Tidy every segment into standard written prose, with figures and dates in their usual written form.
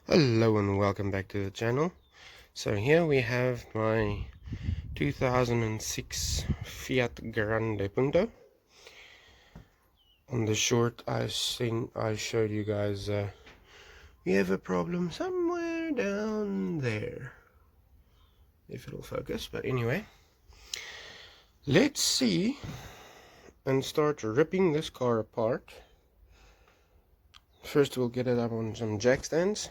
Hello and welcome back to the channel. So here we have my 2006 Fiat Grande Punto. On the short I showed you guys we have a problem somewhere down there, if it'll focus. But anyway, let's see and start ripping this car apart. First we'll get it up on some jack stands.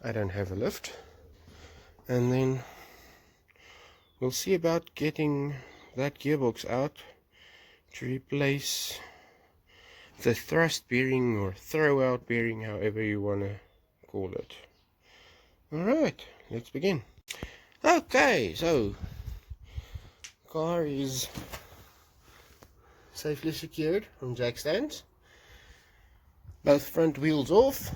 I don't have a lift. And then we'll see about getting that gearbox out to replace the thrust bearing or throw out bearing, however you want to call it. Alright, let's begin. Okay, so car is safely secured on jack stands. Both front wheels off,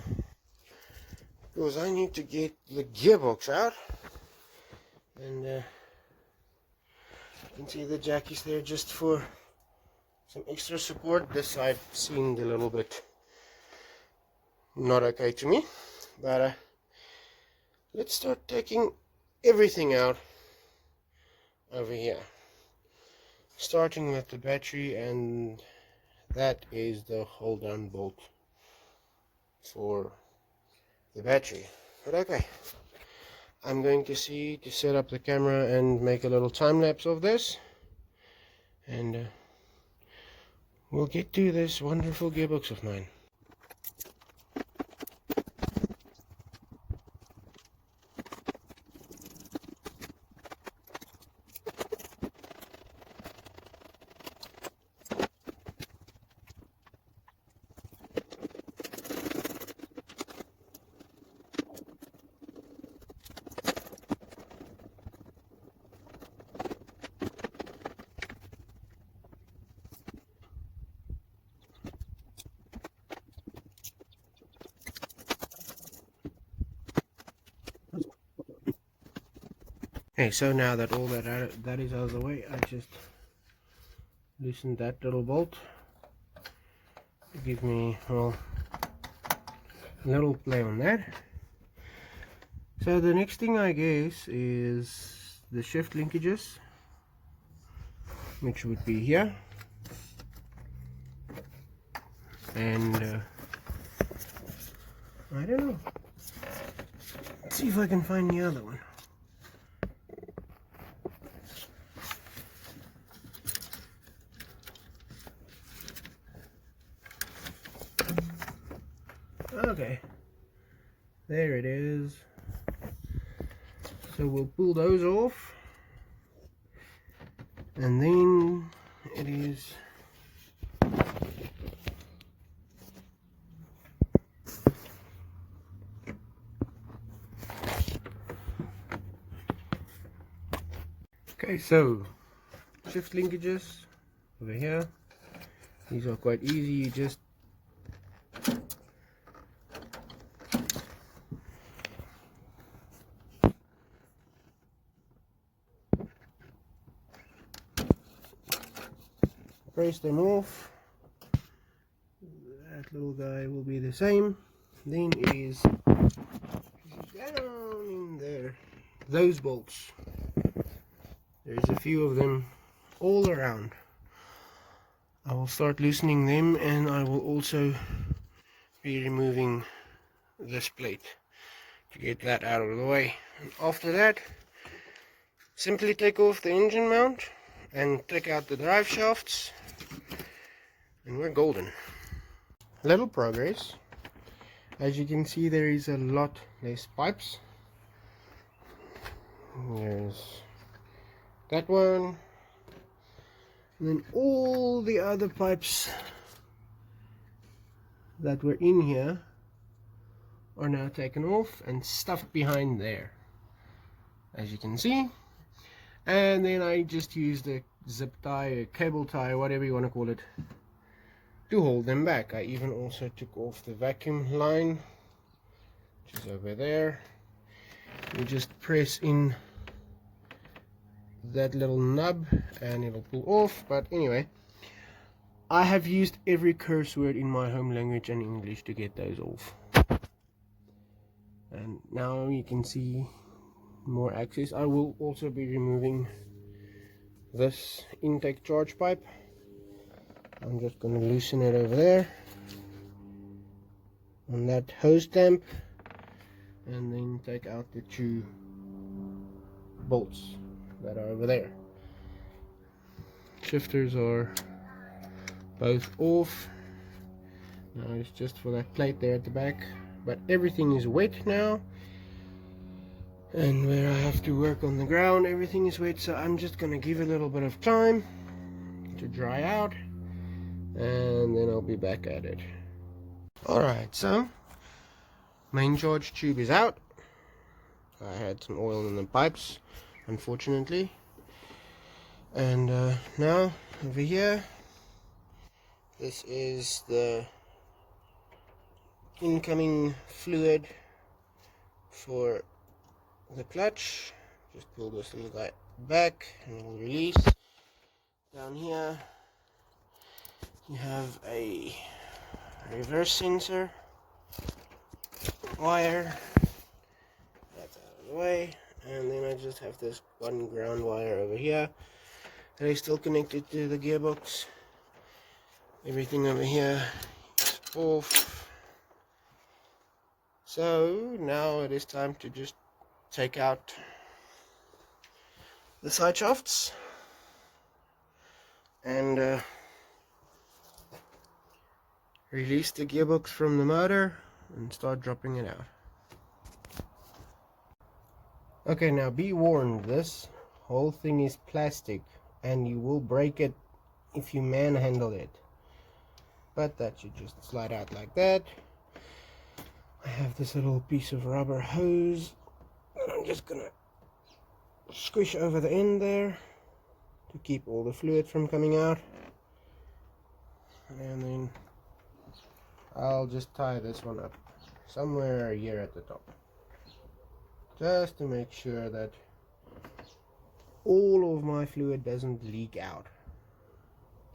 because I need to get the gearbox out. And you can see the jack is there just for some extra support. This side seemed a little bit not okay to me, but let's start taking everything out over here, starting with the battery, and that is the hold down bolt for the battery. But okay, I'm going to set up the camera and make a little time lapse of this, and we'll get to this wonderful gearbox of mine. Okay, so now that all that is out of the way, I just loosened that little bolt to give me, well, a little play on that. So the next thing, I guess, is the shift linkages, which would be here, and I don't know, let's see if I can find the other one. Okay, there it is. So we'll pull those off, and then it is okay. So shift linkages over here, these are quite easy. You just press them off. That little guy will be the same. Then it is down in there. Those bolts, there's a few of them all around. I will start loosening them, and I will also be removing this plate to get that out of the way. And after that, simply take off the engine mount and take out the drive shafts, and we're golden. Little progress. As you can see, there is a lot less pipes. There's that one, and then all the other pipes that were in here are now taken off and stuffed behind there, as you can see. And then I just used a zip tie, a cable tie, whatever you want to call it, to hold them back. I even also took off the vacuum line, which is over there. You just press in that little nub and it'll pull off. But anyway, I have used every curse word in my home language and English to get those off. and now you can see more access. I will also be removing this intake charge pipe. I'm just going to loosen it over there on that hose tamp, and then take out the two bolts that are over there. Shifters are both off. Now it's just for that plate there at the back, but everything is wet now, and where I have to work on the ground everything is wet, so I'm just gonna give it a little bit of time to dry out, and then I'll be back at it. Alright, so main charge tube is out. I had some oil in the pipes, unfortunately, and now over here, this is the incoming fluid for the clutch. Just pull this little guy back and it will release. Down here you have a reverse sensor wire, that's out of the way, and then I just have this one ground wire over here that is still connected to the gearbox. Everything over here is off. So now it is time to just take out the side shafts and release the gearbox from the motor and start dropping it out. Okay, now be warned, this whole thing is plastic and you will break it if you manhandle it, but that should just slide out like that. I have this little piece of rubber hose and I'm just gonna squish over the end there to keep all the fluid from coming out, and then I'll just tie this one up somewhere here at the top, just to make sure that all of my fluid doesn't leak out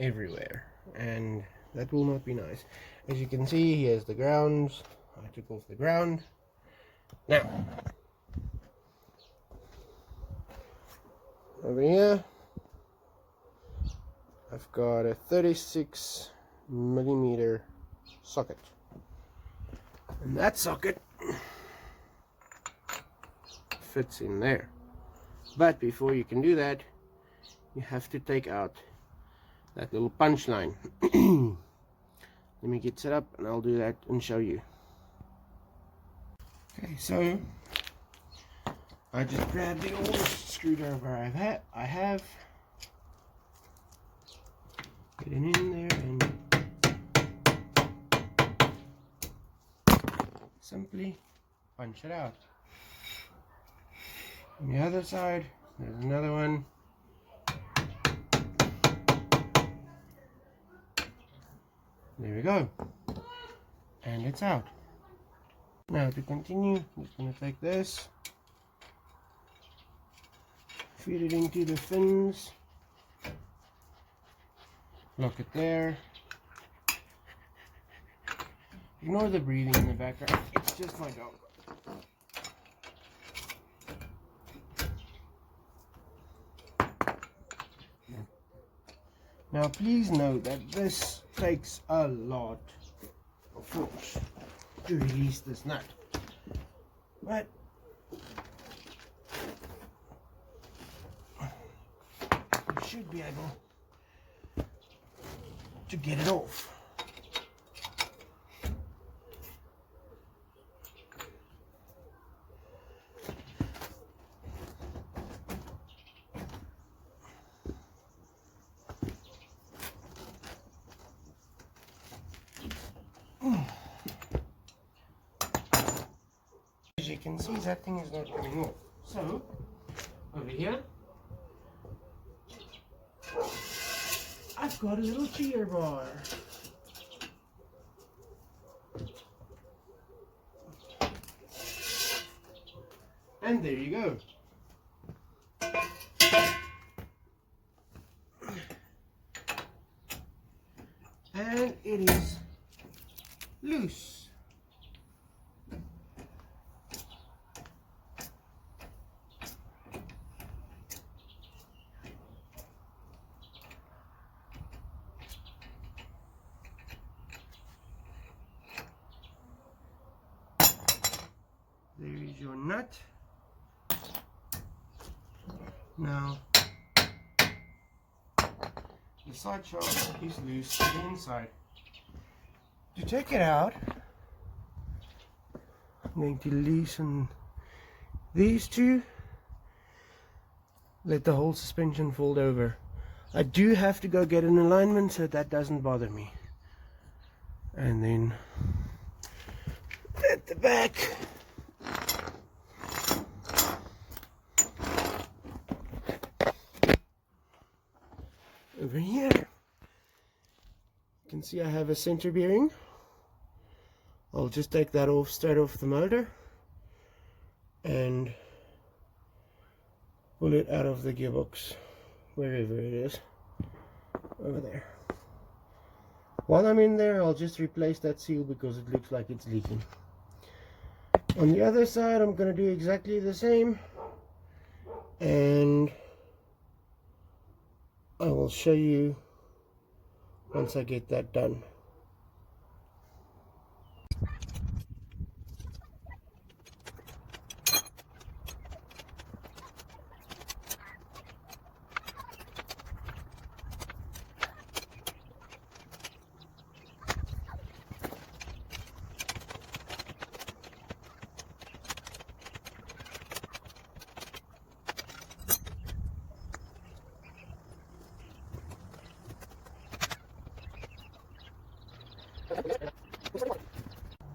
everywhere, and that will not be nice. As you can see, here's the grounds. I took off the ground. Now over here I've got a 36mm socket, and that socket fits in there. But before you can do that, you have to take out that little punch line. Let me get set up and I'll do that and show you. Okay, so I just grabbed the oldest screwdriver I have, get it in there and simply punch it out. On the other side, there's another one. There we go. And it's out. Now to continue, I'm just going to take this, feed it into the fins, lock it there. Ignore the breathing in the background, it's just my dog. Now please note that this takes a lot of force to release this nut, but you should be able to get it off. As you can see, that thing is not coming off. So, over here, I've got a little tear bar. And there you go. And it is loose. There is your nut. Now the side shaft is loose to the inside. To take it out, I'm going to loosen these two, let the whole suspension fold over. I do have to go get an alignment so that doesn't bother me. And then at the back, over here, you can see I have a center bearing. I'll just take that off straight off the motor and pull it out of the gearbox, wherever it is, over there. While I'm in there, I'll just replace that seal because it looks like it's leaking. On the other side, I'm going to do exactly the same, and I will show you once I get that done.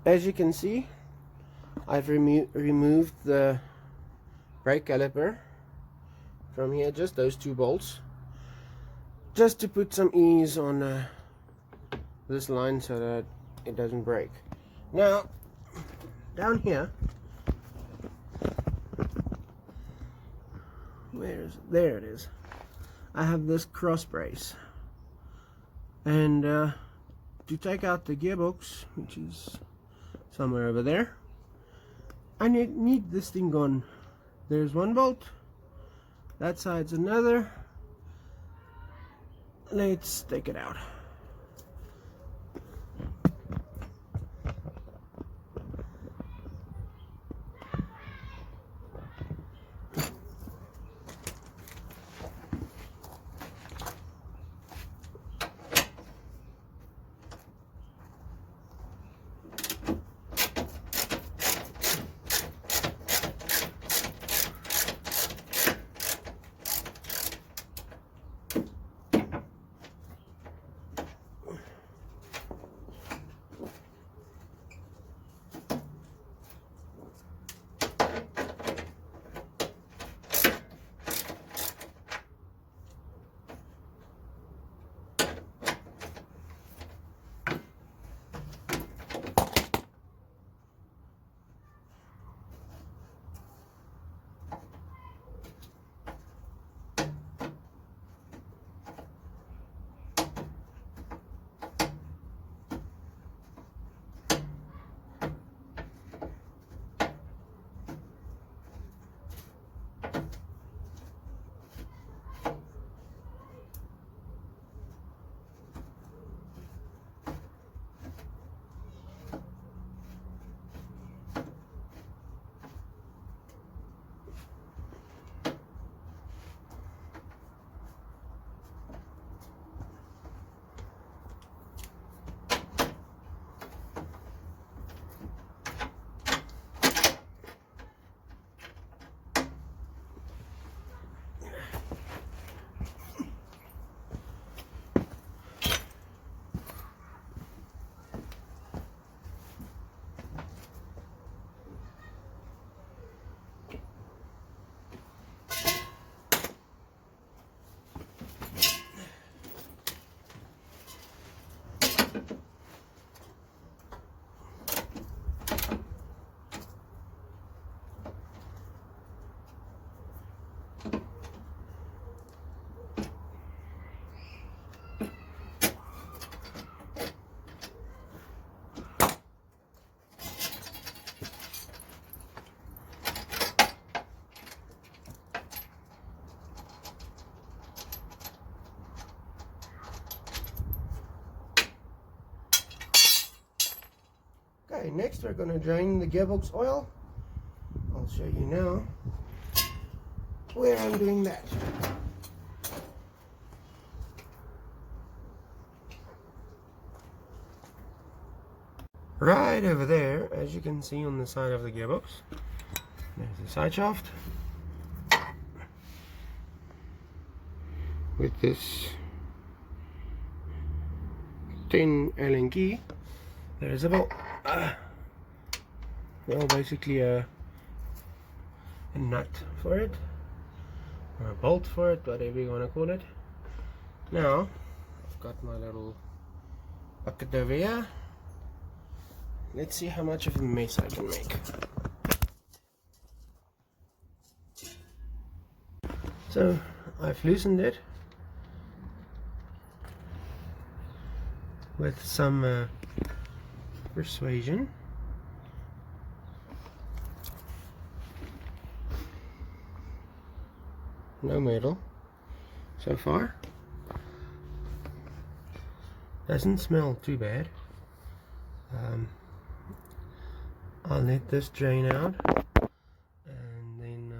As you can see, I've removed the brake caliper from here, just those two bolts, just to put some ease on this line so that it doesn't break. Now, down here, there it is. I have this cross brace, and to take out the gearbox, which is somewhere over there, I need this thing gone. There's one bolt, that side's another. Let's take it out. Okay, next we're going to drain the gearbox oil I'll show you now where I'm doing that. Right over there, as you can see on the side of the gearbox, there's the side shaft with this 10 Allen key. There's a bolt, well, basically a nut for it, or a bolt for it, whatever you want to call it. Now I've got my little bucket over here. Let's see how much of a mess I can make. So I've loosened it with some persuasion. No metal so far. Doesn't smell too bad. I'll let this drain out, and then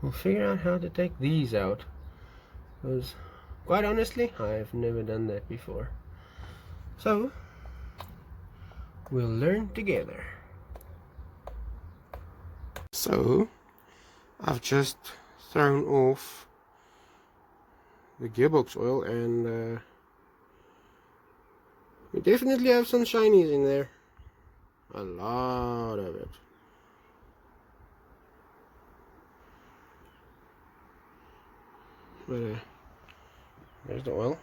we'll figure out how to take these out, because quite honestly I've never done that before, so we'll learn together. So I've just thrown off the gearbox oil, and we definitely have some shinies in there. A lot of it. But there's the oil.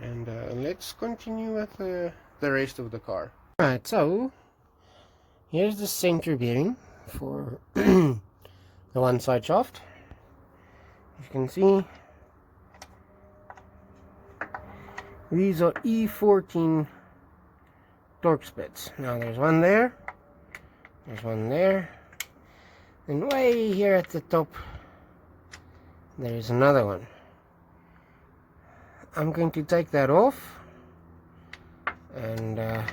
And let's continue with the rest of the car. Alright, so here's the center bearing for the one side shaft. As you can see, these are E14 torque splits. Now there's one there, there's one there, and way here at the top there is another one. I'm going to take that off, and then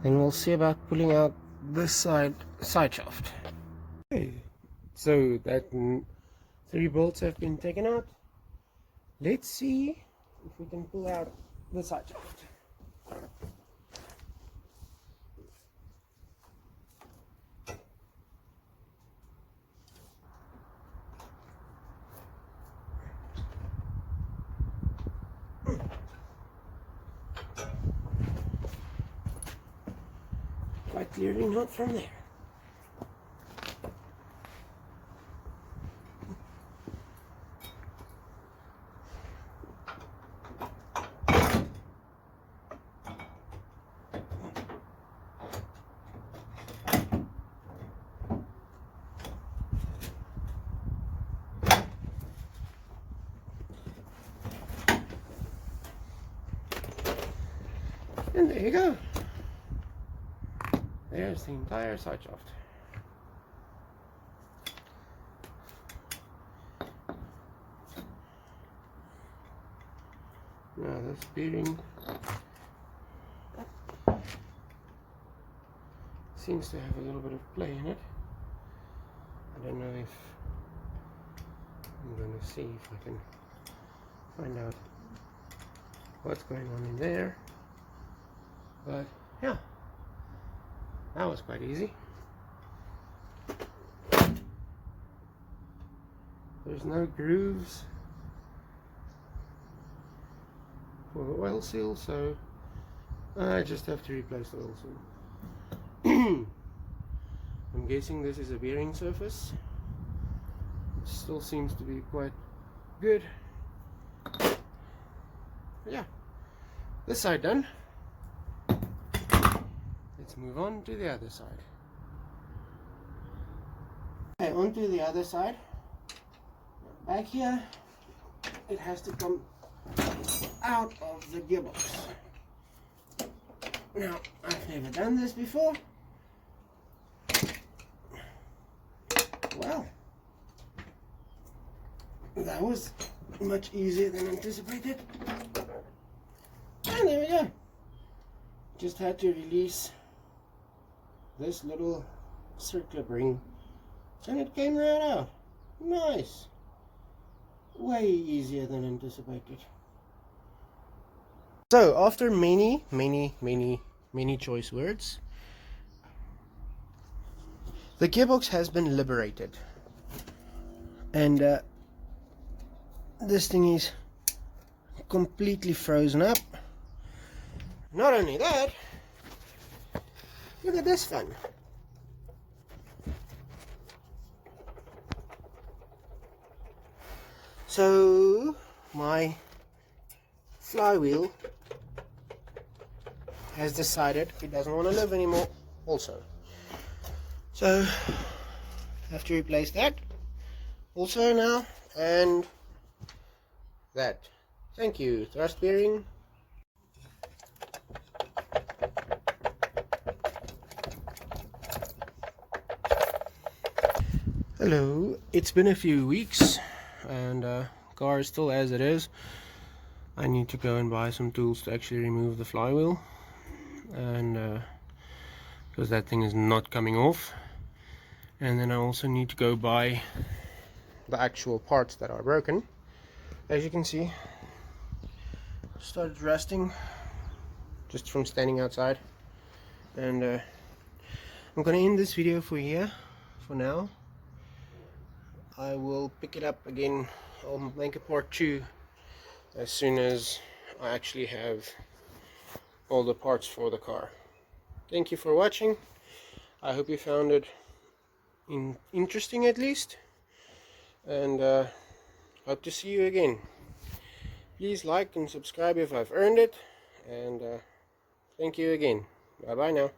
we'll see about pulling out this side shaft. Okay, so that 3 bolts have been taken out. Let's see if we can pull out the side shaft. Quite clearly not from there. And there you go. There's the entire side shaft. Now this bearing seems to have a little bit of play in it. I don't know if I'm going to see if I can find out what's going on in there. But yeah, that was quite easy. There's no grooves for the oil seal, so I just have to replace the oil seal. I'm guessing this is a bearing surface. It still seems to be quite good. Yeah, this side done. Let's move on to the other side. Okay, on to the other side. Back here, it has to come out of the gearbox. Now, I've never done this before. Well, that was much easier than anticipated. And there we go. Just had to release this little circular ring, and it came right out. Nice. Way easier than anticipated. So after many choice words, the gearbox has been liberated, and this thing is completely frozen up. Not only that, look at this fun. So my flywheel has decided it doesn't want to live anymore also. So I have to replace that also now, and that. Thank you, thrust bearing. Hello, it's been a few weeks and car is still as it is. I need to go and buy some tools to actually remove the flywheel, and because that thing is not coming off. And then I also need to go buy the actual parts that are broken. As you can see, started rusting just from standing outside, and I'm gonna end this video for here for now. I will pick it up again. I'll make a part 2 as soon as I actually have all the parts for the car. Thank you for watching. I hope you found it interesting at least, and hope to see you again. Please like and subscribe if I've earned it, and thank you again. Bye bye now.